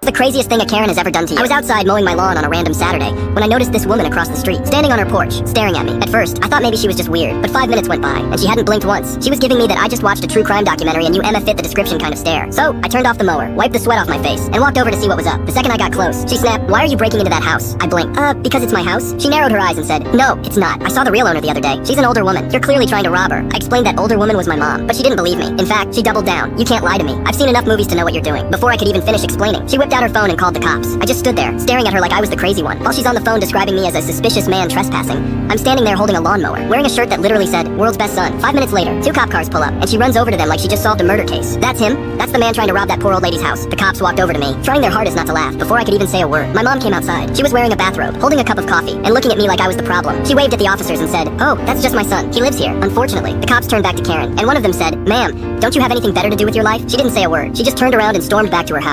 The craziest thing a Karen has ever done to you. I was outside mowing my lawn on a random Saturday when I noticed this woman across the street, standing on her porch, staring at me. At first, I thought maybe she was just weird, but 5 minutes went by, and she hadn't blinked once. She was giving me that I just watched a true crime documentary and you Emma fit the description kind of stare. So, I turned off the mower, wiped the sweat off my face, and walked over to see what was up. The second I got close, she snapped, "Why are you breaking into that house?" I blinked. Because it's my house?" She narrowed her eyes and said, "No, it's not. I saw the real owner the other day. She's an older woman. You're clearly trying to rob her." I explained that older woman was my mom, but she didn't believe me. In fact, she doubled down. "You can't lie to me. I've seen enough movies to know what you're doing." Before I could even finish explaining, she whipped out her phone and called the cops. I just stood there, staring at her like I was the crazy one, while she's on the phone describing me as a suspicious man trespassing. I'm standing there holding a lawnmower, wearing a shirt that literally said, "World's Best Son." 5 minutes later, 2 cop cars pull up, and she runs over to them like she just solved a murder case. "That's him? That's the man trying to rob that poor old lady's house." The cops walked over to me, trying their hardest not to laugh. Before I could even say a word, my mom came outside. She was wearing a bathrobe, holding a cup of coffee, and looking at me like I was the problem. She waved at the officers and said, "Oh, that's just my son. He lives here." Unfortunately, the cops turned back to Karen, and one of them said, "Ma'am, don't you have anything better to do with your life?" She didn't say a word. She just turned around and stormed back to her house.